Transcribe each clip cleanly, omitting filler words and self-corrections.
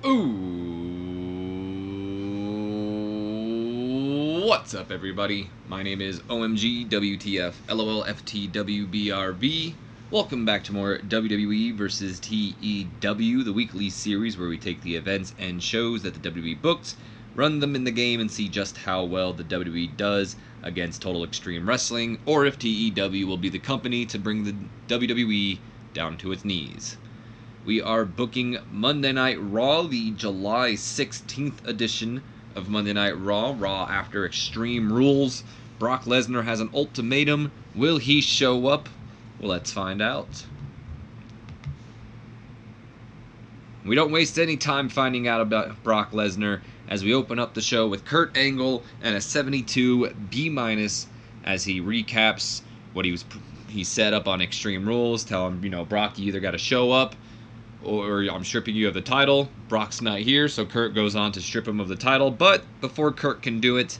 Ooh, what's up, everybody? My name is OMG WTF LOLFTWBRV. Welcome back to more WWE versus TEW, the weekly series where we take the events and shows that the WWE booked, run them in the game, and see just how well the WWE does against Total Extreme Wrestling, or if TEW will be the company to bring the WWE down to its knees. We are booking Monday Night Raw, the July 16th edition of Monday Night Raw. Raw after Extreme Rules. Brock Lesnar has an ultimatum. Will he show up? Well, let's find out. We don't waste any time finding out about Brock Lesnar as we open up the show with Kurt Angle and a 72 B- as he recaps what he set up on Extreme Rules. Tell him, Brock, you either got to show up or I'm stripping you of the title. Brock's not here, so Kurt goes on to strip him of the title. But before Kurt can do it,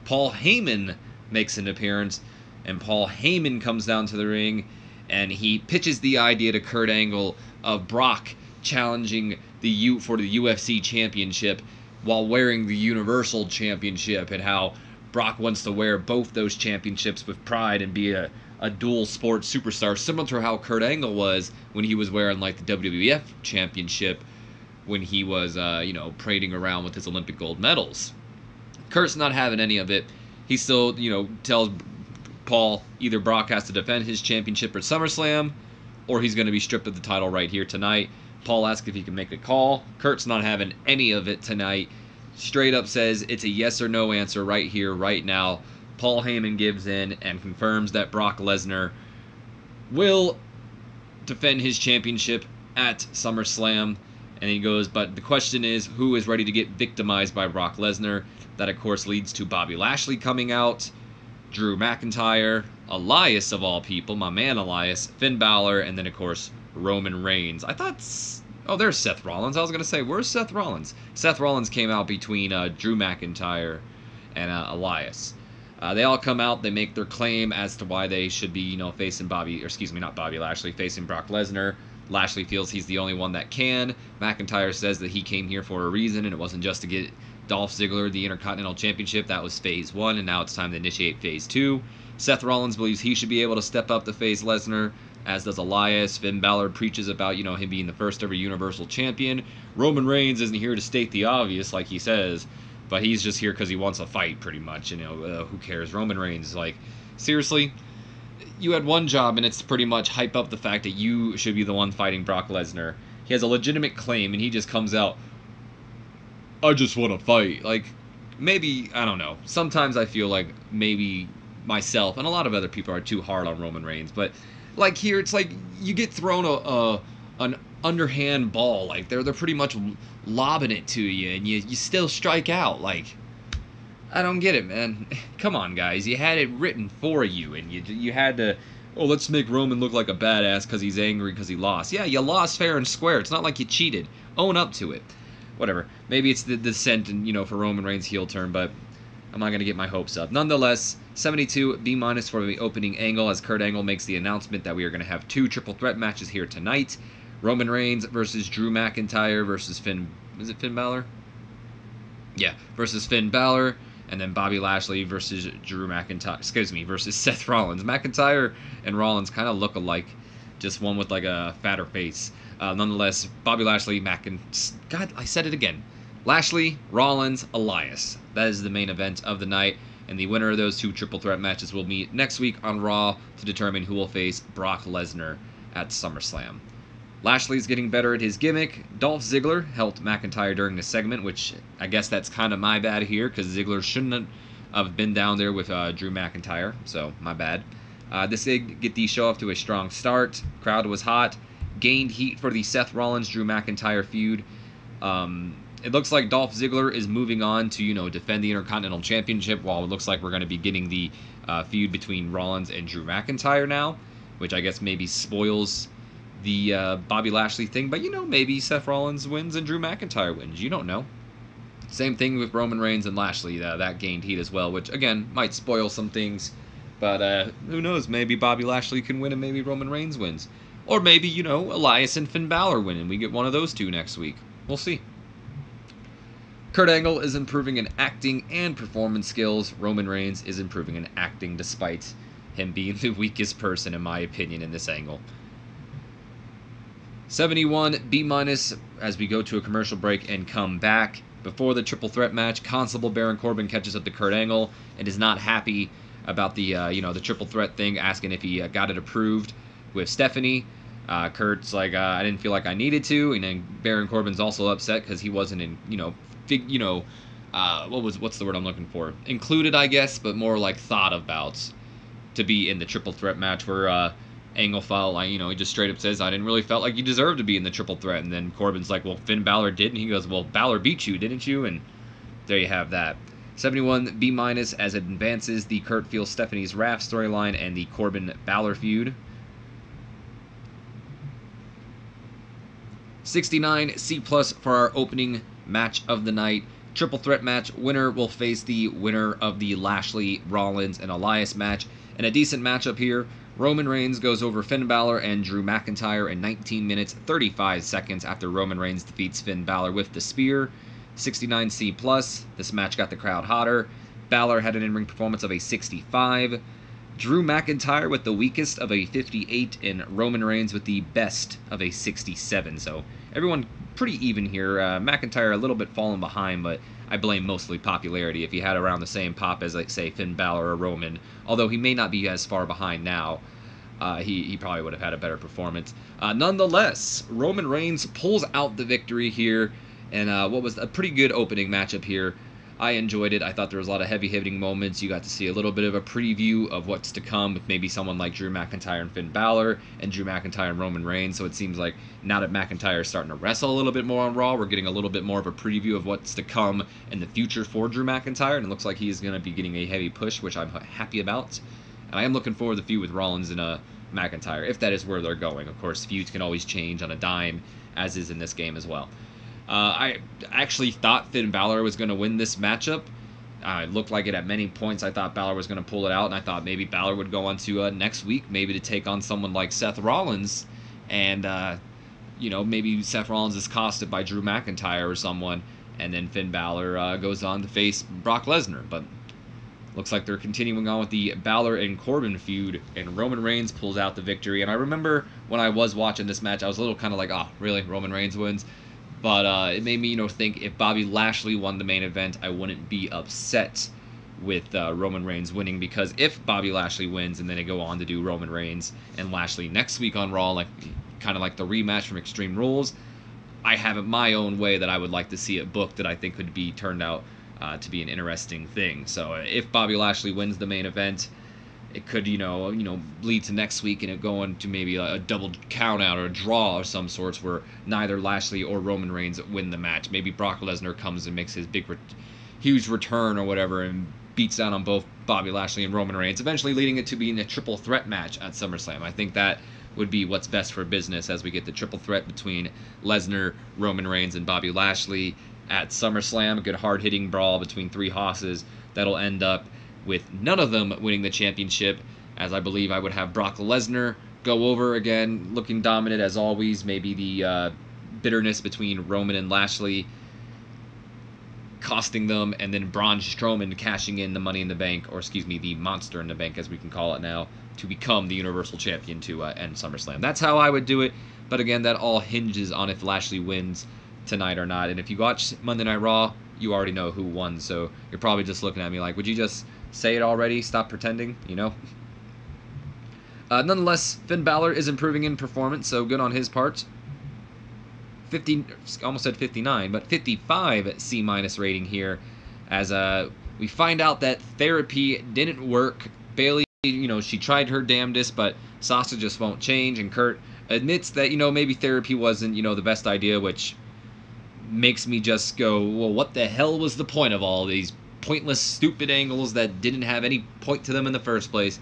Paul Heyman makes an appearance, and Paul Heyman comes down to the ring, and he pitches the idea to Kurt Angle of Brock challenging for the UFC Championship while wearing the Universal Championship, and how Brock wants to wear both those championships with pride and be a dual sport superstar, similar to how Kurt Angle was when he was wearing like the WWF Championship when he was, parading around with his Olympic gold medals. Kurt's not having any of it. He still, tells Paul either Brock has to defend his championship at SummerSlam or he's going to be stripped of the title right here tonight. Paul asks if he can make a call. Kurt's not having any of it tonight. Straight up says it's a yes or no answer right here, right now. Paul Heyman gives in and confirms that Brock Lesnar will defend his championship at SummerSlam. And he goes, but the question is, who is ready to get victimized by Brock Lesnar? That, of course, leads to Bobby Lashley coming out, Drew McIntyre, Elias of all people, my man Elias, Finn Balor, and then, of course, Roman Reigns. I thought... Oh, there's Seth Rollins. I was going to say, where's Seth Rollins? Seth Rollins came out between Drew McIntyre and Elias. They all come out, they make their claim as to why they should be, facing facing Brock Lesnar. Lashley feels he's the only one that can. McIntyre says that he came here for a reason, and it wasn't just to get Dolph Ziggler the Intercontinental Championship. That was Phase 1, and now it's time to initiate Phase 2. Seth Rollins believes he should be able to step up to face Lesnar, as does Elias. Finn Balor preaches about, him being the first ever Universal Champion. Roman Reigns isn't here to state the obvious, like he says, but he's just here because he wants a fight, pretty much. Who cares? Roman Reigns, seriously, you had one job, and it's pretty much hype up the fact that you should be the one fighting Brock Lesnar. He has a legitimate claim, and he just comes out, I just want to fight. Maybe, I don't know. Sometimes I feel like maybe myself and a lot of other people are too hard on Roman Reigns, but here, it's like you get thrown an underhand ball. They're pretty much lobbing it to you, and you still strike out. I don't get it, man. Come on, guys. You had it written for you, and you had to, let's make Roman look like a badass because he's angry because he lost. Yeah, you lost fair and square. It's not like you cheated. Own up to it. Whatever. Maybe it's the descent and, for Roman Reigns' heel turn, but I'm not going to get my hopes up. Nonetheless, 72 B- for the opening angle as Kurt Angle makes the announcement that we are going to have 2 triple threat matches here tonight. Roman Reigns versus Drew McIntyre versus Finn... Is it Finn Balor? Yeah, versus Finn Balor. And then Bobby Lashley versus versus Seth Rollins. McIntyre and Rollins kind of look alike, just one with a fatter face. Nonetheless, Bobby Lashley, God, I said it again. Lashley, Rollins, Elias. That is the main event of the night, and the winner of those 2 triple threat matches will meet next week on Raw to determine who will face Brock Lesnar at SummerSlam. Lashley's getting better at his gimmick. Dolph Ziggler helped McIntyre during the segment, which I guess that's kind of my bad here, because Ziggler shouldn't have been down there with Drew McIntyre, so my bad. This did get the show off to a strong start. Crowd was hot. Gained heat for the Seth Rollins-Drew McIntyre feud. It looks like Dolph Ziggler is moving on to, defend the Intercontinental Championship, while it looks like we're going to be getting the feud between Rollins and Drew McIntyre now, which I guess maybe spoils the Bobby Lashley thing, but maybe Seth Rollins wins and Drew McIntyre wins. You don't know. Same thing with Roman Reigns and Lashley. That gained heat as well, which again might spoil some things. But who knows? Maybe Bobby Lashley can win and maybe Roman Reigns wins. Or maybe, Elias and Finn Balor win and we get one of those two next week. We'll see. Kurt Angle is improving in acting and performance skills. Roman Reigns is improving in acting despite him being the weakest person, in my opinion, in this angle. 71 B- as we go to a commercial break and come back. Before the triple threat match, Constable Baron Corbin catches up to Kurt Angle and is not happy about the the triple threat thing, asking if he got it approved with Stephanie. Kurt's like, I didn't feel like I needed to, and then Baron Corbin's also upset because he wasn't in, what's the word I'm looking for? Included, I guess, but more like thought about to be in the triple threat match where Angle felt like, he just straight up says, I didn't really felt like you deserved to be in the triple threat. And then Corbin's like, well, Finn Balor did. And he goes, well, Balor beat you, didn't you? And there you have that. 71 B- as it advances the Kurt feels Stephanie's Wrath storyline and the Corbin-Balor feud. 69 C+ for our opening match of the night. Triple threat match. Winner will face the winner of the Lashley, Rollins, and Elias match. And a decent matchup here. Roman Reigns goes over Finn Balor and Drew McIntyre in 19 minutes 35 seconds after Roman Reigns defeats Finn Balor with the spear. 69 C+. This match got the crowd hotter. Balor had an in-ring performance of a 65. Drew McIntyre with the weakest of a 58, and Roman Reigns with the best of a 67. So everyone pretty even here. McIntyre a little bit falling behind, but I blame mostly popularity. If he had around the same pop as, like, say, Finn Balor or Roman, although he may not be as far behind now, he probably would have had a better performance. Nonetheless, Roman Reigns pulls out the victory here, and what was a pretty good opening matchup here. I enjoyed it. I thought there was a lot of heavy-hitting moments. You got to see a little bit of a preview of what's to come with maybe someone like Drew McIntyre and Finn Balor, and Drew McIntyre and Roman Reigns. So it seems like now that McIntyre is starting to wrestle a little bit more on Raw, we're getting a little bit more of a preview of what's to come in the future for Drew McIntyre, and it looks like he's going to be getting a heavy push, which I'm happy about. And I am looking forward to the feud with Rollins and McIntyre, if that is where they're going. Of course, feuds can always change on a dime, as is in this game as well. I actually thought Finn Balor was going to win this matchup. It looked like it at many points. I thought Balor was going to pull it out, and I thought maybe Balor would go on to next week, maybe to take on someone like Seth Rollins, and maybe Seth Rollins is costed by Drew McIntyre or someone, and then Finn Balor goes on to face Brock Lesnar. But looks like they're continuing on with the Balor and Corbin feud, and Roman Reigns pulls out the victory. And I remember when I was watching this match, I was a little kind of like, oh, really? Roman Reigns wins? But it made me, think if Bobby Lashley won the main event, I wouldn't be upset with Roman Reigns winning, because if Bobby Lashley wins and then they go on to do Roman Reigns and Lashley next week on Raw, kind of like the rematch from Extreme Rules, I have it my own way that I would like to see it booked that I think could be turned out to be an interesting thing. So if Bobby Lashley wins the main event, it could, lead to next week and it going to maybe a double count out or a draw of some sorts where neither Lashley or Roman Reigns win the match. Maybe Brock Lesnar comes and makes his huge return or whatever and beats down on both Bobby Lashley and Roman Reigns, eventually leading it to being a triple threat match at SummerSlam. I think that would be what's best for business as we get the triple threat between Lesnar, Roman Reigns, and Bobby Lashley at SummerSlam. A good hard-hitting brawl between three hosses that'll end up with none of them winning the championship, as I believe I would have Brock Lesnar go over again, looking dominant as always. Maybe the bitterness between Roman and Lashley costing them, and then Braun Strowman cashing in the Money in the Bank, or excuse me, the Monster in the Bank, as we can call it now, to become the Universal Champion to end SummerSlam. That's how I would do it, but again, that all hinges on if Lashley wins tonight or not. And if you watch Monday Night Raw, you already know who won, so you're probably just looking at me like, would you just say it already? Stop pretending, Nonetheless, Finn Balor is improving in performance, so good on his part. 50, almost said 59, but 55 C- rating here, as we find out that therapy didn't work. Bayley, she tried her damnedest, but Sasha just won't change, and Kurt admits that, maybe therapy wasn't, the best idea, which makes me just go, well, what the hell was the point of all these pointless, stupid angles that didn't have any point to them in the first place?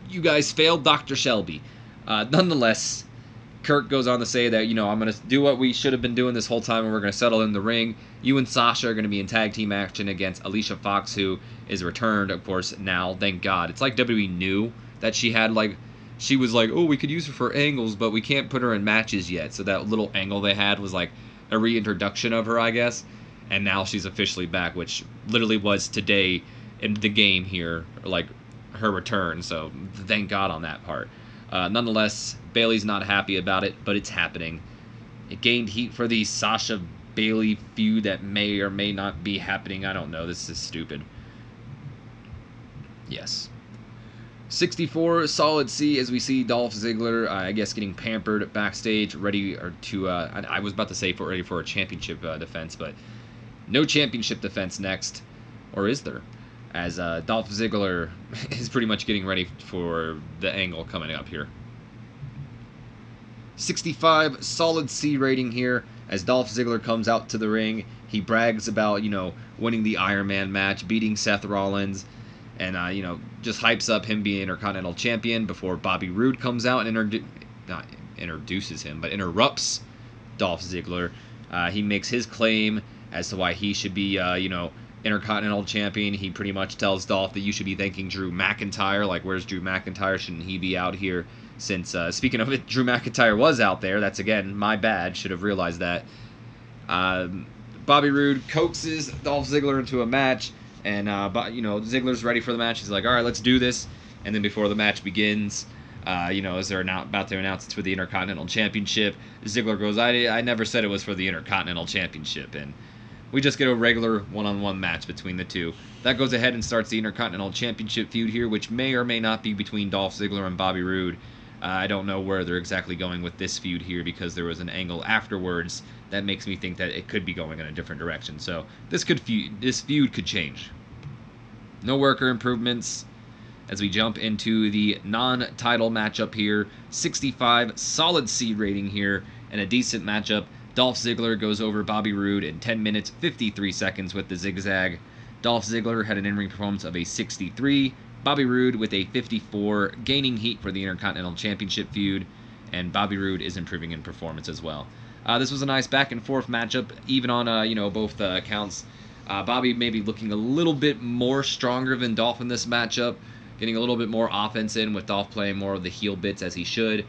You guys failed Dr. Shelby. Nonetheless, Kurt goes on to say that, I'm going to do what we should have been doing this whole time, and we're going to settle in the ring. You and Sasha are going to be in tag team action against Alicia Fox, who is returned, of course, now, thank God. It's like WWE knew that she had, she was like, oh, we could use her for angles, but we can't put her in matches yet. So that little angle they had was like a reintroduction of her, I guess. and now she's officially back, which literally was today in the game here, like her return. So thank God on that part. Nonetheless, Bayley's not happy about it, but it's happening. It gained heat for the Sasha Bayley feud that may or may not be happening. I don't know. This is stupid. Yes. 64 solid C as we see Dolph Ziggler, I guess, getting pampered backstage, ready to. I was about to say ready for a championship defense, but no championship defense next, or is there? As Dolph Ziggler is pretty much getting ready for the angle coming up here. 65 solid C rating here as Dolph Ziggler comes out to the ring. He brags about, winning the Iron Man match, beating Seth Rollins, and, just hypes up him being Intercontinental Champion before Bobby Roode comes out and interrupts Dolph Ziggler. He makes his claim as to why he should be, Intercontinental Champion. He pretty much tells Dolph that you should be thanking Drew McIntyre. Like, where's Drew McIntyre? Shouldn't he be out here? Since, speaking of it, Drew McIntyre was out there. That's, again, my bad. Should have realized that. Bobby Roode coaxes Dolph Ziggler into a match. And, Ziggler's ready for the match. He's like, all right, let's do this. And then before the match begins, as they're about to announce it's for the Intercontinental Championship, Ziggler goes, I never said it was for the Intercontinental Championship. And we just get a regular one-on-one match between the two. That goes ahead and starts the Intercontinental Championship feud here, which may or may not be between Dolph Ziggler and Bobby Roode. I don't know where they're exactly going with this feud here because there was an angle afterwards that makes me think that it could be going in a different direction. So this feud could change. No worker improvements as we jump into the non-title matchup here. 65 solid C rating here and a decent matchup. Dolph Ziggler goes over Bobby Roode in 10 minutes 53 seconds with the zigzag. Dolph Ziggler had an in-ring performance of a 63. Bobby Roode with a 54, gaining heat for the Intercontinental Championship feud, and Bobby Roode is improving in performance as well. This was a nice back-and-forth matchup, even on both accounts. Bobby maybe looking a little bit more stronger than Dolph in this matchup, getting a little bit more offense in with Dolph playing more of the heel bits as he should,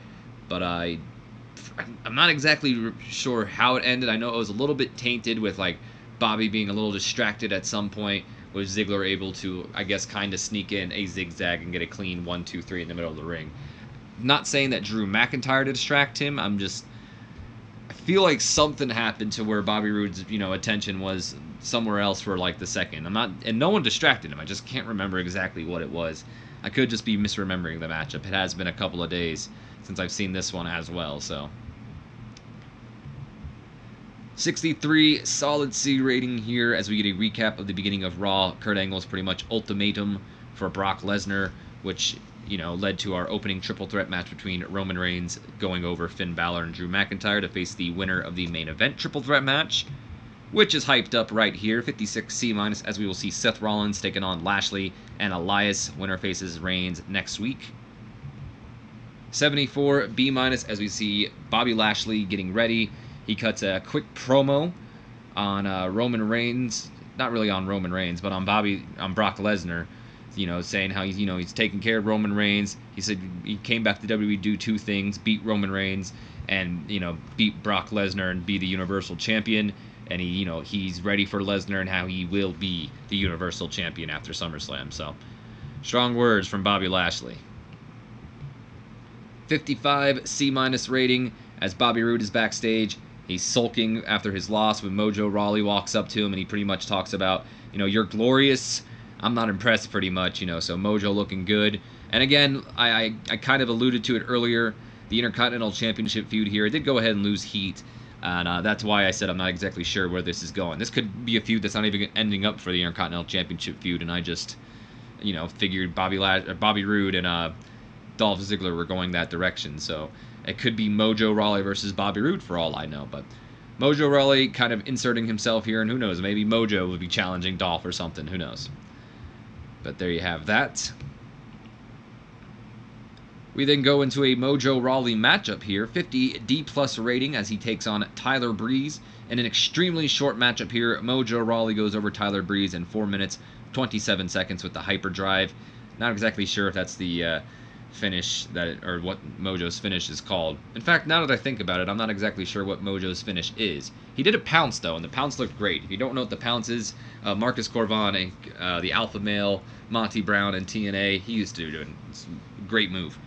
but I'm not exactly sure how it ended. I know it was a little bit tainted with Bobby being a little distracted at some point. Was Ziggler able to, I guess, kind of sneak in a zigzag and get a clean 1, 2, 3 in the middle of the ring? Not saying that Drew McIntyre to distract him. I feel like something happened to where Bobby Roode's, attention was somewhere else for the second. And no one distracted him. I just can't remember exactly what it was. I could just be misremembering the matchup. It has been a couple of days since I've seen this one as well, so. 63 solid C rating here as we get a recap of the beginning of Raw. Kurt Angle's pretty much ultimatum for Brock Lesnar, which, led to our opening triple threat match between Roman Reigns going over Finn Balor and Drew McIntyre to face the winner of the main event triple threat match, which is hyped up right here. 56 C- as we will see Seth Rollins taking on Lashley and Elias. Winner faces Reigns next week. 74 B- as we see Bobby Lashley getting ready. He cuts a quick promo on Roman Reigns, not really on Roman Reigns, but on Brock Lesnar, saying how he's taking care of Roman Reigns. He said he came back to WWE to do two things: beat Roman Reigns and beat Brock Lesnar and be the Universal Champion. And he's ready for Lesnar and how he will be the Universal Champion after SummerSlam. So strong words from Bobby Lashley. 55 C- rating as Bobby Roode is backstage. He's sulking after his loss when Mojo Rawley walks up to him and he pretty much talks about, you're glorious. I'm not impressed pretty much, so Mojo looking good. And again, I kind of alluded to it earlier. The Intercontinental Championship feud here, it did go ahead and lose heat. And that's why I said I'm not exactly sure where this is going. This could be a feud that's not even ending up for the Intercontinental Championship feud. And I just, figured Bobby Roode and Dolph Ziggler were going that direction. So it could be Mojo Rawley versus Bobby Roode for all I know. But Mojo Rawley kind of inserting himself here, and who knows, maybe Mojo would be challenging Dolph or something. Who knows? But there you have that. We then go into a Mojo Rawley matchup here. 50 D+ rating as he takes on Tyler Breeze. In an extremely short matchup here, Mojo Rawley goes over Tyler Breeze in 4 minutes, 27 seconds with the hyperdrive. Not exactly sure if that's the finish or what Mojo's finish is called. In fact, now that I think about it, I'm not exactly sure what Mojo's finish is. He did a pounce though, and the pounce looked great. If you don't know what the pounce is, Marcus Corvan and the Alpha Male, Monty Brown, and TNA, he used to do it. It's a great move.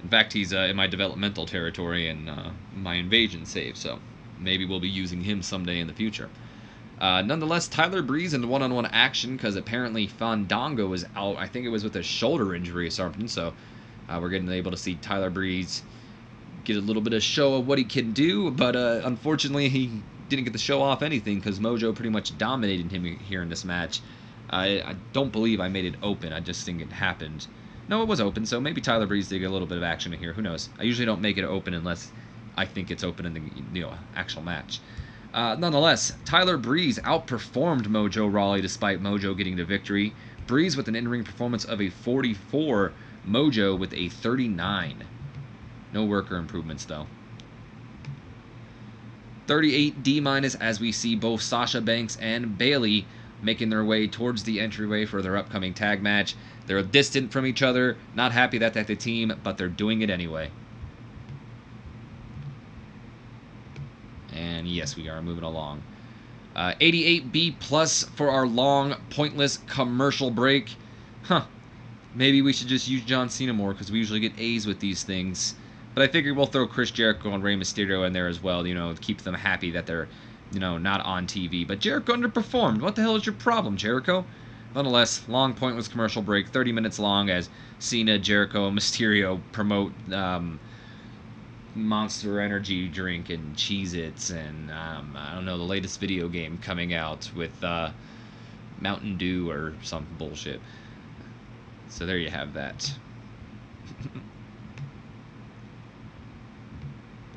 In fact, he's in my developmental territory and my invasion save, so maybe we'll be using him someday in the future. Nonetheless, Tyler Breeze in one-on-one action because apparently Fandango was out. I think it was with a shoulder injury or something, so we're getting able to see Tyler Breeze get a little bit of show of what he can do, but unfortunately he didn't get to show off anything because Mojo pretty much dominated him here in this match. I don't believe I made it open. I just think it happened. No, it was open, so maybe Tyler Breeze did get a little bit of action in here. Who knows? I usually don't make it open unless I think it's open in the actual match. Nonetheless, Tyler Breeze outperformed Mojo Rawley despite Mojo getting the victory. Breeze with an in-ring performance of a 44, Mojo with a 39. No worker improvements, though. 38 D- as we see both Sasha Banks and Bayley making their way towards the entryway for their upcoming tag match. They're distant from each other, not happy that they're the team, but they're doing it anyway. And yes, we are moving along. 88B+ for our long, pointless commercial break. Huh. Maybe we should just use John Cena more because we usually get A's with these things. But I figure we'll throw Chris Jericho and Rey Mysterio in there as well, to keep them happy that they're, not on TV. But Jericho underperformed. What the hell is your problem, Jericho? Nonetheless, long, pointless commercial break, 30 minutes long, as Cena, Jericho, and Mysterio promote Monster Energy drink and Cheez-Its and, I don't know, the latest video game coming out with Mountain Dew or some bullshit. So there you have that.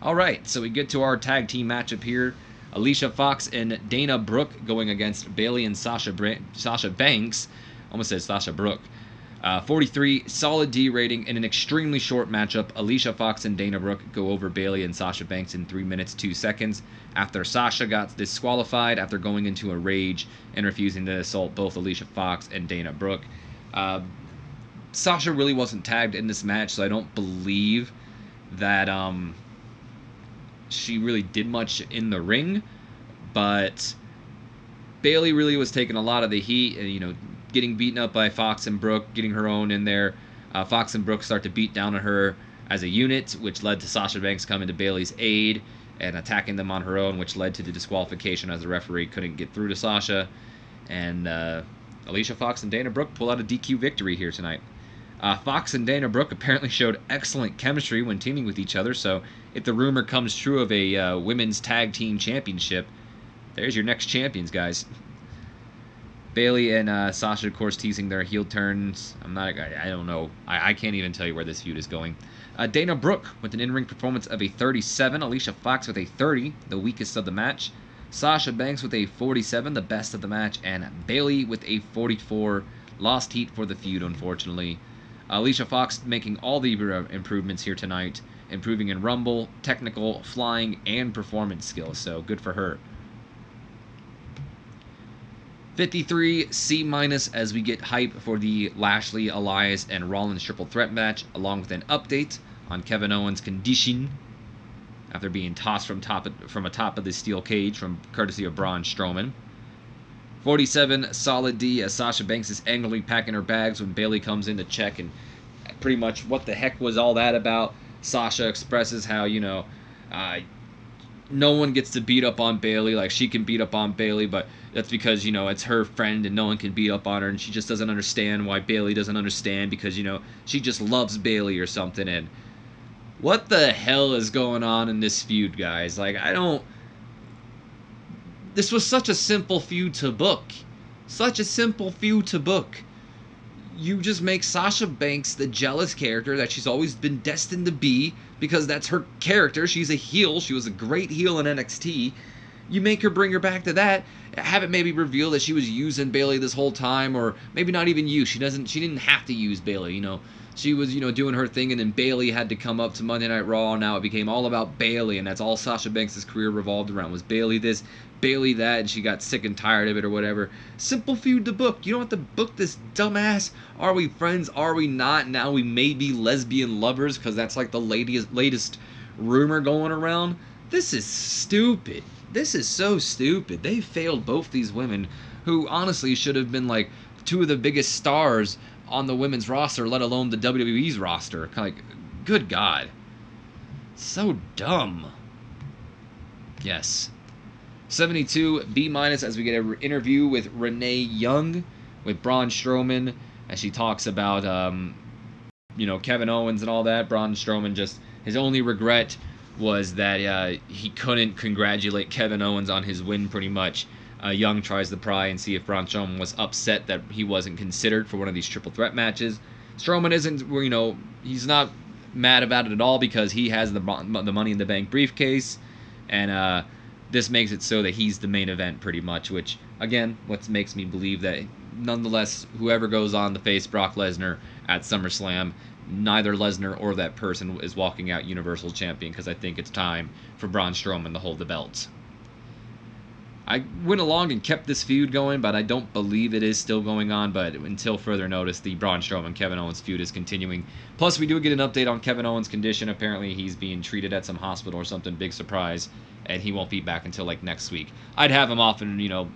Alright, so we get to our tag team matchup here. Alicia Fox and Dana Brooke going against Bayley and Sasha Banks. Almost said Sasha Brooke. 43 solid D rating in an extremely short matchup. Alicia Fox and Dana Brooke go over Bayley and Sasha Banks in 3 minutes 2 seconds after Sasha got disqualified after going into a rage and refusing to assault both Alicia Fox and Dana Brooke. Sasha really wasn't tagged in this match, so I don't believe that she really did much in the ring, but Bayley really was taking a lot of the heat, getting beaten up by Fox and Brooke, getting her own in there. Fox and Brooke start to beat down on her as a unit, which led to Sasha Banks coming to Bayley's aid and attacking them on her own, which led to the disqualification as the referee couldn't get through to Sasha. And Alicia Fox and Dana Brooke pull out a DQ victory here tonight. Fox and Dana Brooke apparently showed excellent chemistry when teaming with each other, so if the rumor comes true of a women's tag team championship, there's your next champions, guys. Bayley and Sasha, of course, teasing their heel turns. I don't know. I can't even tell you where this feud is going. Dana Brooke with an in-ring performance of a 37. Alicia Fox with a 30, the weakest of the match. Sasha Banks with a 47, the best of the match. And Bayley with a 44. Lost heat for the feud, unfortunately. Alicia Fox making all the improvements here tonight, improving in Rumble, technical, flying, and performance skills, so good for her. 53 C- as we get hype for the Lashley, Elias, and Rollins triple threat match, along with an update on Kevin Owens' condition after being tossed from atop of the steel cage from courtesy of Braun Strowman. 47 solid D as Sasha Banks is angrily packing her bags when Bayley comes in to check, and pretty much what the heck was all that about. Sasha expresses how, no one gets to beat up on Bayley. Like, she can beat up on Bayley, but that's because, it's her friend and no one can beat up on her, and she just doesn't understand why Bayley doesn't understand because, she just loves Bayley or something. And what the hell is going on in this feud, guys? Like, this was such a simple feud to book. Such a simple feud to book. You just make Sasha Banks the jealous character that she's always been destined to be because that's her character. She's a heel. She was a great heel in NXT. You make her bring her back to that. Have it maybe reveal that she was using Bayley this whole time, or maybe not even use. She didn't have to use Bayley, she was, doing her thing, and then Bayley had to come up to Monday Night Raw. Now it became all about Bayley, and that's all Sasha Banks' career revolved around, was Bayley this, Bayley that, and she got sick and tired of it or whatever. Simple feud to book. You don't have to book this dumbass, are we friends, are we not, now we may be lesbian lovers, because that's like the latest rumor going around. This is stupid. This is so stupid. They failed both these women, who honestly should have been like two of the biggest stars on the women's roster, let alone the WWE's roster. Like, good God. So dumb. Yes. 72, B- as we get an interview with Renee Young, with Braun Strowman, as she talks about, Kevin Owens and all that. Braun Strowman just, his only regret was that he couldn't congratulate Kevin Owens on his win, pretty much. Young tries to pry and see if Braun Strowman was upset that he wasn't considered for one of these triple threat matches. Strowman isn't, he's not mad about it at all, because he has the Money in the Bank briefcase, and this makes it so that he's the main event pretty much, which, again, what makes me believe that nonetheless, whoever goes on to face Brock Lesnar at SummerSlam, neither Lesnar or that person is walking out Universal Champion, because I think it's time for Braun Strowman to hold the belt. I went along and kept this feud going, but I don't believe it is still going on. But until further notice, the Braun Strowman-Kevin Owens feud is continuing. Plus, we do get an update on Kevin Owens' condition. Apparently, he's being treated at some hospital or something. Big surprise. And he won't be back until, like, next week. I'd have him off and,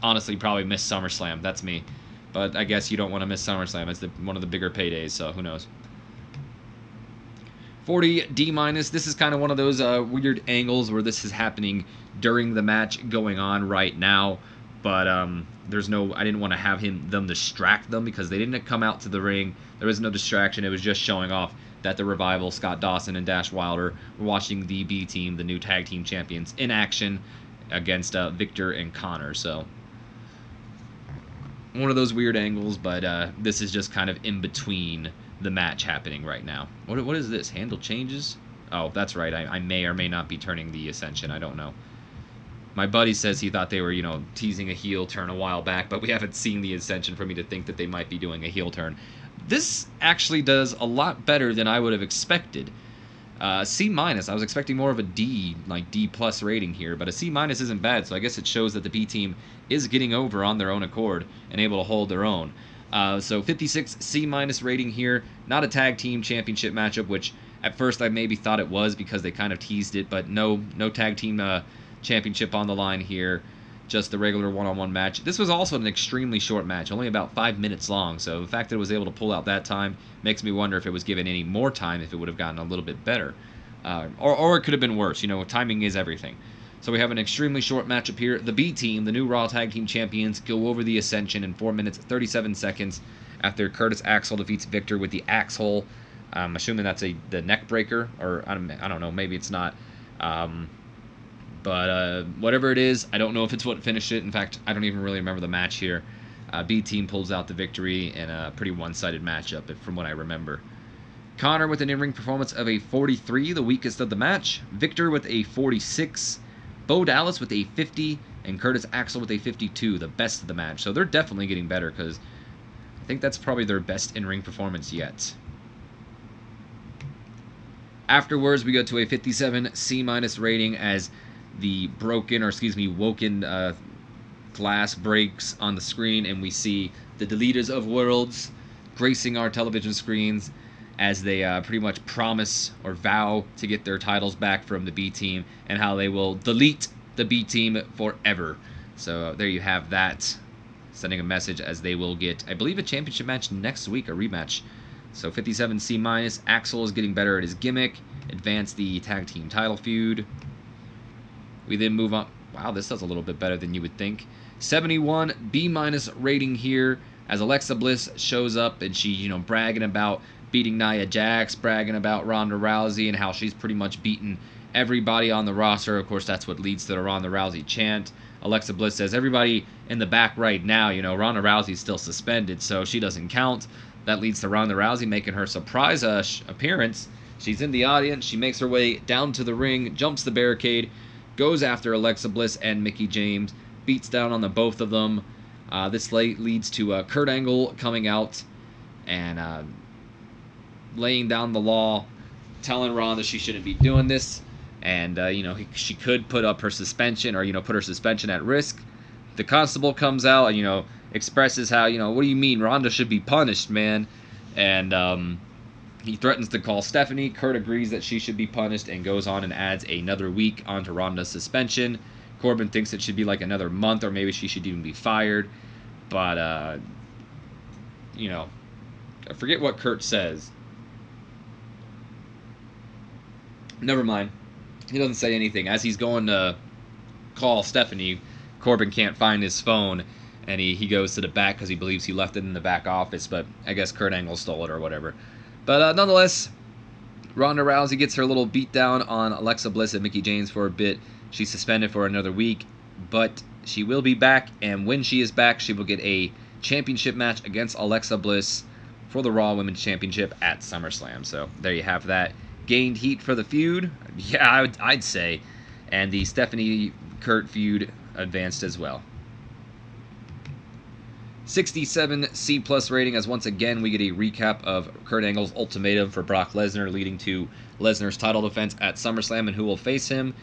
honestly, probably miss SummerSlam. That's me. But I guess you don't want to miss SummerSlam. It's one of the bigger paydays, so who knows. 40, D-. This is kind of one of those weird angles where this is happening during the match going on right now. But I didn't want to have them distract them, because they didn't come out to the ring. There was no distraction. It was just showing off that the Revival, Scott Dawson and Dash Wilder, were watching the B team, the new tag team champions, in action against Victor and Connor. So one of those weird angles, but this is just kind of in between the match happening right now. What is this? Handle changes? Oh, that's right. I may or may not be turning the Ascension. I don't know. My buddy says he thought they were, teasing a heel turn a while back, but we haven't seen the Ascension for me to think that they might be doing a heel turn. This actually does a lot better than I would have expected. C-. I was expecting more of a D, like D+ rating here, but a C- isn't bad, so I guess it shows that the B team is getting over on their own accord and able to hold their own. So 56 C- rating here. Not a tag team championship matchup, which at first I maybe thought it was because they kind of teased it, but no tag team championship on the line here. Just the regular one-on-one match. This was also an extremely short match, only about 5 minutes long, so the fact that it was able to pull out that time makes me wonder if it was given any more time, if it would have gotten a little bit better. Or it could have been worse. Timing is everything. So we have an extremely short matchup here. The B team, the new Raw Tag Team Champions, go over the Ascension in 4 minutes 37 seconds after Curtis Axel defeats Victor with the Axe Hole. I'm assuming that's the neck breaker, or I don't know, maybe it's not. But whatever it is, I don't know if it's what finished it. In fact, I don't even really remember the match here. B team pulls out the victory in a pretty one-sided matchup, from what I remember. Connor with an in-ring performance of a 43, the weakest of the match. Victor with a 46. Bo Dallas with a 50. And Curtis Axel with a 52, the best of the match. So they're definitely getting better, because I think that's probably their best in-ring performance yet. Afterwards, we go to a 57 C- rating as the woken glass breaks on the screen, and we see the Deleters of Worlds gracing our television screens as they pretty much promise or vow to get their titles back from the B team, and how they will delete the B team forever. So there you have that, sending a message as they will get, I believe, a championship match next week, a rematch. So 57 C-. Axel is getting better at his gimmick. Advance the tag team title feud. We then move on. Wow, this does a little bit better than you would think. 71 B- rating here as Alexa Bliss shows up, and she, bragging about beating Nia Jax, bragging about Ronda Rousey, and how she's pretty much beaten everybody on the roster. Of course, that's what leads to the Ronda Rousey chant. Alexa Bliss says, everybody in the back right now, Ronda Rousey's still suspended, so she doesn't count. That leads to Ronda Rousey making her surprise appearance. She's in the audience. She makes her way down to the ring, jumps the barricade, goes after Alexa Bliss and Mickie James, beats down on the both of them. This leads to Kurt Angle coming out and laying down the law, telling Ronda she shouldn't be doing this, and she could put up her suspension, or put her suspension at risk. The constable comes out and expresses how what do you mean Ronda should be punished, man? And he threatens to call Stephanie. Kurt agrees that she should be punished and goes on and adds another week onto Ronda's suspension. Corbin thinks it should be like another month, or maybe she should even be fired. But I forget what Kurt says. Never mind. He doesn't say anything. As he's going to call Stephanie, Corbin can't find his phone, and he goes to the back because he believes he left it in the back office, but I guess Kurt Angle stole it or whatever. But nonetheless, Ronda Rousey gets her little beatdown on Alexa Bliss and Mickie James for a bit. She's suspended for another week, but she will be back, and when she is back, she will get a championship match against Alexa Bliss for the Raw Women's Championship at SummerSlam. So there you have that. Gained heat for the feud, yeah, I'd say, and the Stephanie-Kurt feud advanced as well. 67 C+ rating, as once again we get a recap of Kurt Angle's ultimatum for Brock Lesnar, leading to Lesnar's title defense at SummerSlam and who will face him.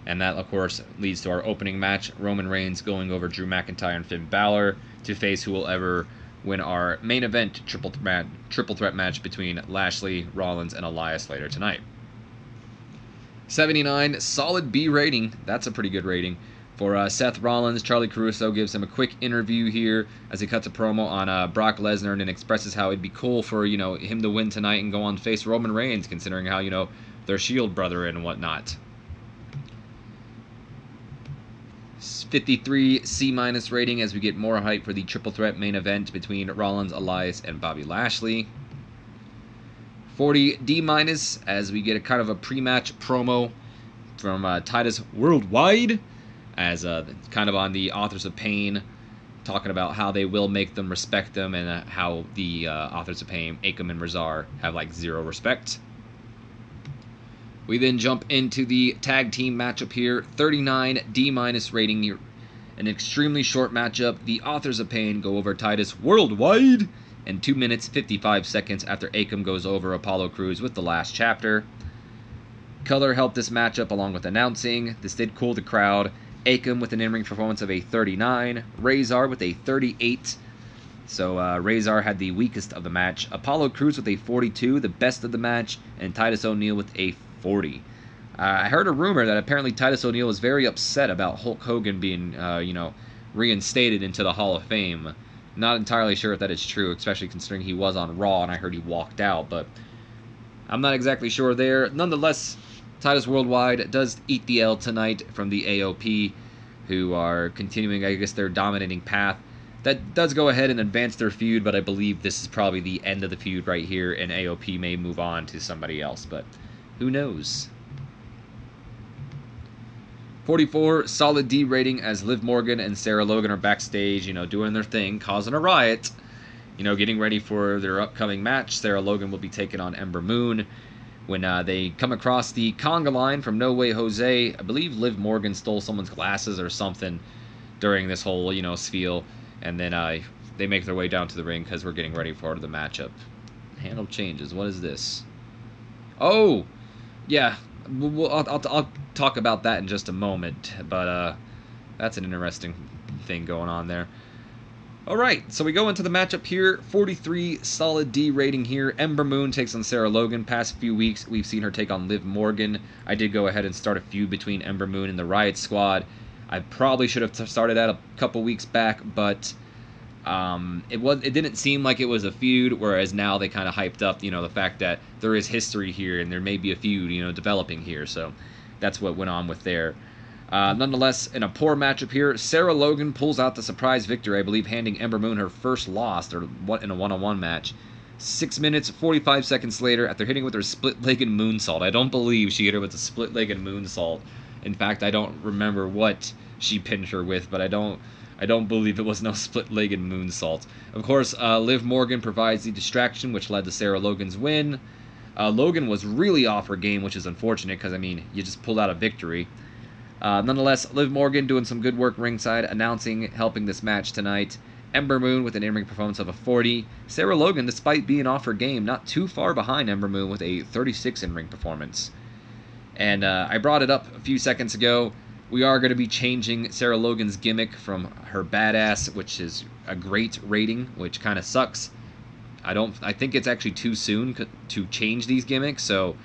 And that, of course, leads to our opening match, Roman Reigns going over Drew McIntyre and Finn Balor to face who will ever win our main event triple threat match between Lashley, Rollins, and Elias later tonight. 79, solid B rating. That's a pretty good rating. For Seth Rollins, Charlie Caruso gives him a quick interview here as he cuts a promo on Brock Lesnar and expresses how it'd be cool for him to win tonight and go on to face Roman Reigns, considering how they're Shield brother and whatnot. 53 C- rating as we get more hype for the triple threat main event between Rollins, Elias, and Bobby Lashley. 40 D- as we get a kind of a pre-match promo from Titus Worldwide, as kind of on the Authors of Pain, talking about how they will make them respect them, and how the Authors of Pain, Akam and Razar, have like zero respect. We then jump into the tag team matchup here. 39 D- rating, an extremely short matchup. The Authors of Pain go over Titus Worldwide in 2 minutes 55 seconds after Akam goes over Apollo Crews with the last chapter. Color helped this matchup along with announcing. This did cool the crowd. Akam with an in-ring performance of a 39. Razor with a 38. So Razor had the weakest of the match. Apollo Crews with a 42, the best of the match. And Titus O'Neil with a 40. I heard a rumor that apparently Titus O'Neil was very upset about Hulk Hogan being, reinstated into the Hall of Fame. Not entirely sure if that is true, especially considering he was on Raw and I heard he walked out, but I'm not exactly sure there. Nonetheless, Titus Worldwide does eat the L tonight from the AOP, who are continuing, I guess, their dominating path. That does go ahead and advance their feud, but I believe this is probably the end of the feud right here, and AOP may move on to somebody else, but who knows? 44, solid D rating, as Liv Morgan and Sarah Logan are backstage, doing their thing, causing a riot, getting ready for their upcoming match. Sarah Logan will be taking on Ember Moon. When they come across the conga line from No Way Jose, I believe Liv Morgan stole someone's glasses or something during this whole, spiel, and then they make their way down to the ring because we're getting ready for the matchup. Handle changes. What is this? Oh, yeah. I'll talk about that in just a moment, but that's an interesting thing going on there. Alright, so we go into the matchup here. 43 solid D rating here. Ember Moon takes on Sarah Logan. Past few weeks, we've seen her take on Liv Morgan. I did go ahead and start a feud between Ember Moon and the Riot Squad. I probably should have started that a couple weeks back, but it didn't seem like it was a feud, whereas now they kind of hyped up, the fact that there is history here and there may be a feud, developing here. So that's what went on with there. Nonetheless, in a poor matchup here, Sarah Logan pulls out the surprise victory, I believe, handing Ember Moon her first loss in a one-on-one match. 6 minutes, 45 seconds later, after hitting with her split-legged moonsault. I don't believe she hit her with a split-legged moonsault. In fact, I don't remember what she pinned her with, but I don't believe it was no split-legged moonsault. Of course, Liv Morgan provides the distraction, which led to Sarah Logan's win. Logan was really off her game, which is unfortunate, because, you just pulled out a victory. Nonetheless, Liv Morgan doing some good work ringside, announcing, helping this match tonight. Ember Moon with an in-ring performance of a 40. Sarah Logan, despite being off her game, not too far behind Ember Moon with a 36 in-ring performance. And I brought it up a few seconds ago. We are going to be changing Sarah Logan's gimmick from her badass, which is a great rating, which kind of sucks. I think it's actually too soon to change these gimmicks, so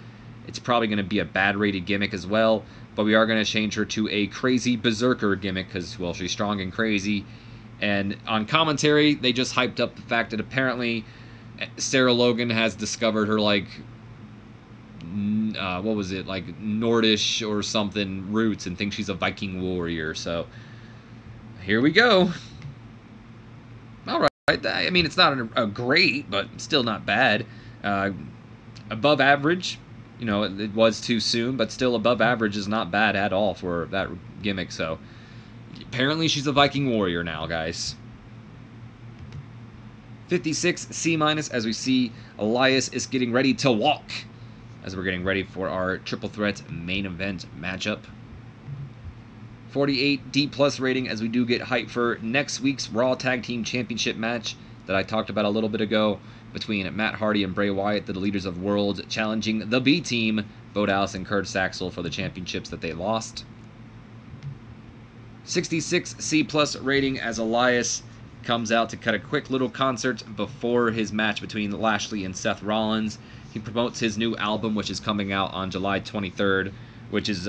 it's probably going to be a bad rated gimmick as well. But we are going to change her to a crazy berserker gimmick because, well, she's strong and crazy. And on commentary, they just hyped up the fact that apparently Sarah Logan has discovered her, like, what was it, like Nordish or something roots and thinks she's a Viking warrior. So here we go. All right. I mean, it's not a great, but still not bad. Above average. You know, it was too soon, but still above average is not bad at all for that gimmick. So apparently she's a Viking warrior now, guys. 56 C- as we see Elias is getting ready to walk as we're getting ready for our triple threat main event matchup. 48 D+ rating as we do get hyped for next week's Raw Tag Team Championship match that I talked about a little bit ago between Matt Hardy and Bray Wyatt, the leaders of the world, challenging the B Team, Bo Dallas and Curtis Axel, for the championships that they lost. 66 C+ rating as Elias comes out to cut a quick little concert before his match between Lashley and Seth Rollins. He promotes his new album, which is coming out on July 23rd, which is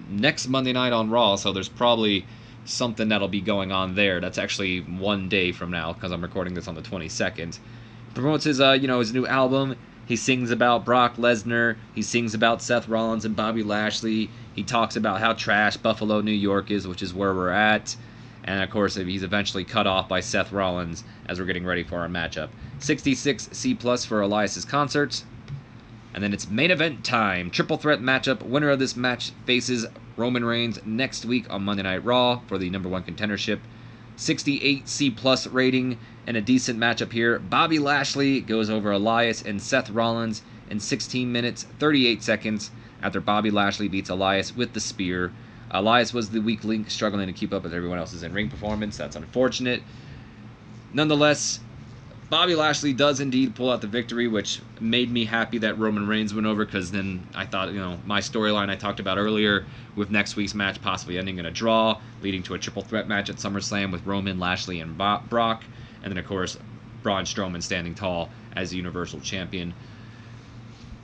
next Monday night on Raw, so there's probably something that'll be going on there. That's actually one day from now, because I'm recording this on the 22nd. He promotes his, his new album. He sings about Brock Lesnar. He sings about Seth Rollins and Bobby Lashley. He talks about how trash Buffalo, New York is, which is where we're at. And, of course, he's eventually cut off by Seth Rollins as we're getting ready for our matchup. 66 C+ for Elias's concert. And then it's main event time. Triple threat matchup. Winner of this match faces Roman Reigns next week on Monday Night Raw for the #1 contendership. 68 C+ rating and a decent matchup here. Bobby Lashley goes over Elias and Seth Rollins in 16 minutes, 38 seconds after Bobby Lashley beats Elias with the spear. Elias was the weak link, struggling to keep up with everyone else's in-ring performance. That's unfortunate. Nonetheless, Bobby Lashley does indeed pull out the victory, which made me happy that Roman Reigns went over, because then I thought, my storyline I talked about earlier with next week's match possibly ending in a draw, leading to a triple threat match at SummerSlam with Roman, Lashley, and Brock, and then, of course, Braun Strowman standing tall as the Universal Champion.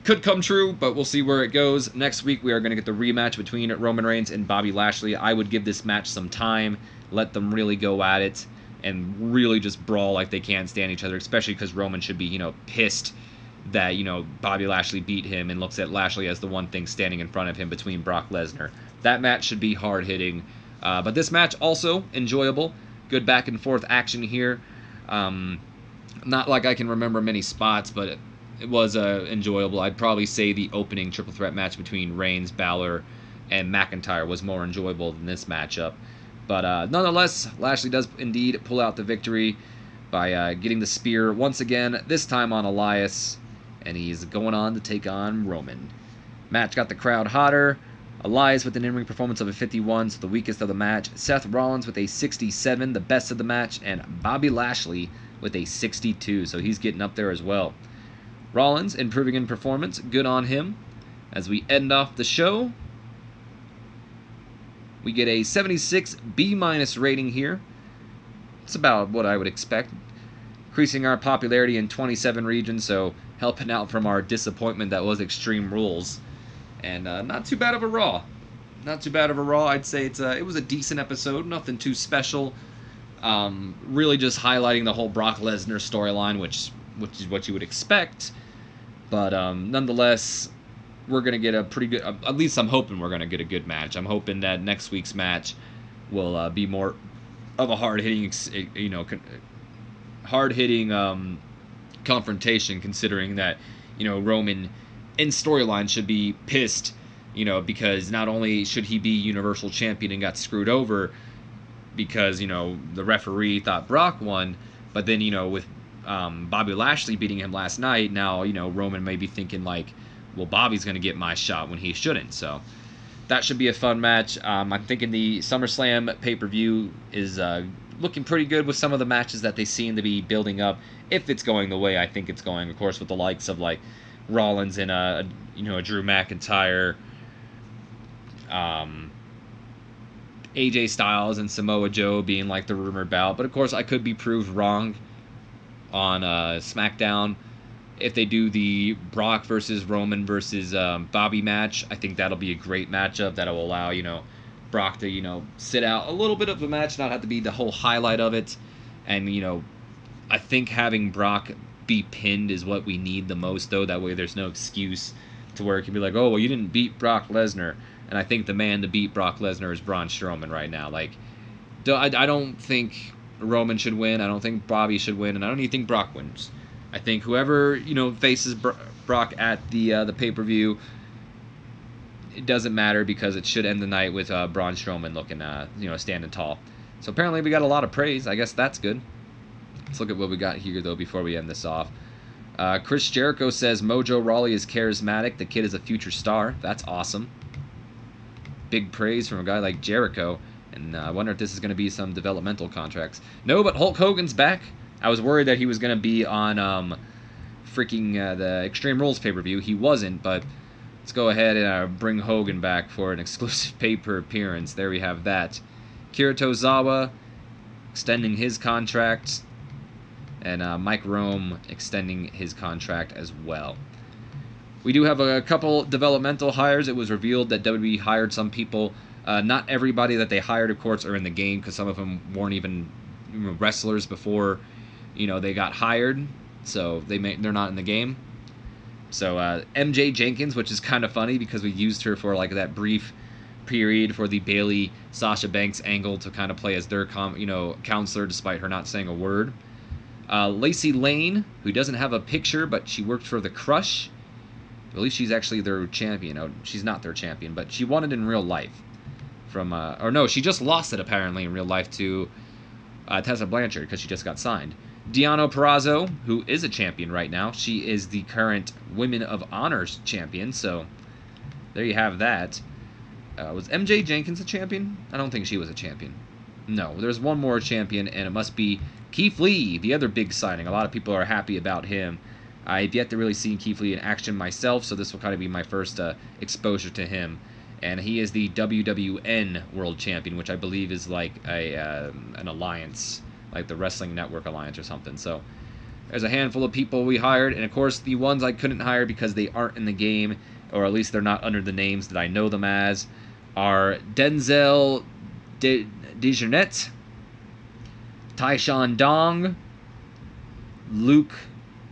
Could come true, but we'll see where it goes. Next week, we are going to get the rematch between Roman Reigns and Bobby Lashley. I would give this match some time, let them really go at it, and really just brawl like they can't stand each other, especially because Roman should be, pissed that, Bobby Lashley beat him and looks at Lashley as the one thing standing in front of him between Brock Lesnar. That match should be hard-hitting. But this match also enjoyable. Good back-and-forth action here. Not like I can remember many spots, but it was enjoyable. I'd probably say the opening triple threat match between Reigns, Balor, and McIntyre was more enjoyable than this matchup. But nonetheless, Lashley does indeed pull out the victory by getting the spear once again, this time on Elias, and he's going on to take on Roman. Match got the crowd hotter. Elias with an in-ring performance of a 51, so the weakest of the match. Seth Rollins with a 67, the best of the match, and Bobby Lashley with a 62, so he's getting up there as well. Rollins improving in performance, good on him. As we end off the show, we get a 76 B- rating here. It's about what I would expect. Increasing our popularity in 27 regions, so helping out from our disappointment that was Extreme Rules. And not too bad of a Raw. Not too bad of a Raw. I'd say it was a decent episode, nothing too special. Really just highlighting the whole Brock Lesnar storyline, which is what you would expect. But nonetheless, we're going to get a pretty good, at least I'm hoping we're going to get a good match. I'm hoping that next week's match will be more of a hard-hitting, confrontation, considering that, Roman in storyline should be pissed, because not only should he be Universal Champion and got screwed over because, the referee thought Brock won, but then, with Bobby Lashley beating him last night, now, Roman may be thinking like, well, Bobby's going to get my shot when he shouldn't. So that should be a fun match. I'm thinking the SummerSlam pay-per-view is looking pretty good with some of the matches that they seem to be building up. If it's going the way I think it's going, of course, with the likes of like Rollins and a Drew McIntyre, AJ Styles and Samoa Joe being like the rumored bout. But of course, I could be proved wrong on SmackDown. If they do the Brock versus Roman versus Bobby match, I think that'll be a great matchup that will allow, Brock to, sit out a little bit of the match, not have to be the whole highlight of it. And, I think having Brock be pinned is what we need the most, though. That way there's no excuse to where it can be like, oh, well, you didn't beat Brock Lesnar. And I think the man to beat Brock Lesnar is Braun Strowman right now. Like, I don't think Roman should win. I don't think Bobby should win. And I don't even think Brock wins. I think whoever, faces Brock at the pay-per-view, it doesn't matter because it should end the night with Braun Strowman looking, standing tall. So apparently we got a lot of praise. I guess that's good. Let's look at what we got here, though, before we end this off. Chris Jericho says Mojo Rawley is charismatic. The kid is a future star. That's awesome. Big praise from a guy like Jericho. And I wonder if this is going to be some developmental contracts. No, but Hulk Hogan's back. I was worried that he was going to be on the Extreme Rules pay-per-view. He wasn't, but let's go ahead and bring Hogan back for an exclusive pay-per appearance. There we have that. Kira Tozawa extending his contract, and Mike Rome extending his contract as well. We do have a couple developmental hires. It was revealed that WWE hired some people. Not everybody that they hired, of course, are in the game, because some of them weren't even wrestlers before they got hired, so they're not in the game. So MJ Jenkins, which is kind of funny because we used her for like that brief period for the Bayley Sasha Banks angle to kind of play as their counselor, despite her not saying a word. Lacey Lane, who doesn't have a picture, but she worked for the Crush. I believe she's actually their champion. Oh, she's not their champion, but she won it in real life. Or no, she just lost it apparently in real life to Tessa Blanchard because she just got signed. Deonna Purrazzo, who is a champion right now. She is the current Women of Honors champion, so there you have that. Was MJ Jenkins a champion? I don't think she was a champion. No, there's one more champion, and it must be Keith Lee, the other big signing. A lot of people are happy about him. I've yet to really see Keith Lee in action myself, so this will kind of be my first exposure to him. And he is the WWN World Champion, which I believe is like an alliance, like the Wrestling Network Alliance or something. So there's a handful of people we hired, and of course the ones I couldn't hire because they aren't in the game, or at least they're not under the names that I know them as, are Denzel Dejournette, Tyshawn Dong, Luke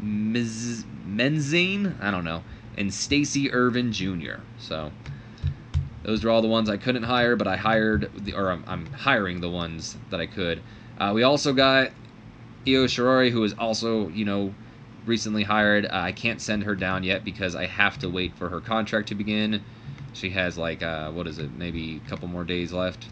Menzine, I don't know, and Stacy Irvin Jr. So those are all the ones I couldn't hire, but I'm hiring the ones that I could. We also got Io Shirai, who is also, recently hired. I can't send her down yet because I have to wait for her contract to begin. She has maybe a couple more days left.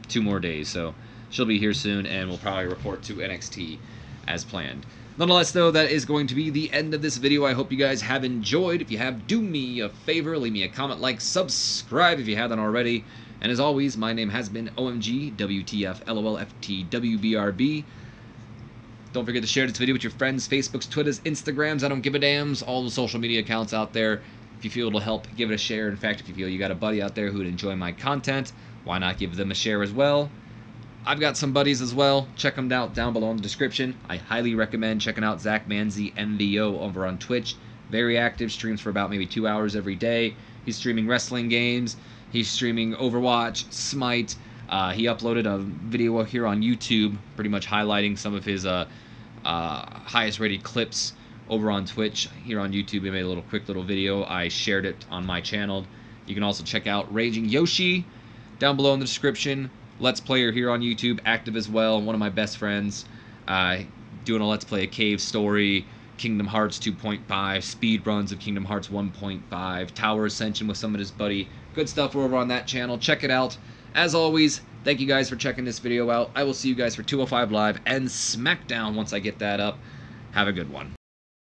2 more days, so she'll be here soon, and we'll probably report to NXT as planned. Nonetheless, though, that is going to be the end of this video. I hope you guys have enjoyed. If you have, do me a favor, leave me a comment, like, subscribe if you haven't already. And as always, my name has been OMG, WTF, LOLFT, WBRB. Don't forget to share this video with your friends, Facebooks, Twitters, Instagrams, I don't give a dams, all the social media accounts out there. If you feel it'll help, give it a share. In fact, if you feel you got a buddy out there who would enjoy my content, why not give them a share as well? I've got some buddies as well. Check them out down below in the description. I highly recommend checking out ZachManziNVO over on Twitch. Very active, streams for about maybe 2 hours every day. He's streaming wrestling games. He's streaming Overwatch, Smite. He uploaded a video here on YouTube, pretty much highlighting some of his highest rated clips over on Twitch. Here on YouTube, he made a quick little video. I shared it on my channel. You can also check out Raging Yoshi down below in the description. Let's Player here on YouTube, active as well, one of my best friends, doing a Let's Play a Cave Story, Kingdom Hearts 2.5, speed runs of Kingdom Hearts 1.5, Tower Ascension with some of his buddy. Good stuff over on that channel. Check it out. As always, thank you guys for checking this video out. I will see you guys for 205 Live and SmackDown once I get that up. Have a good one.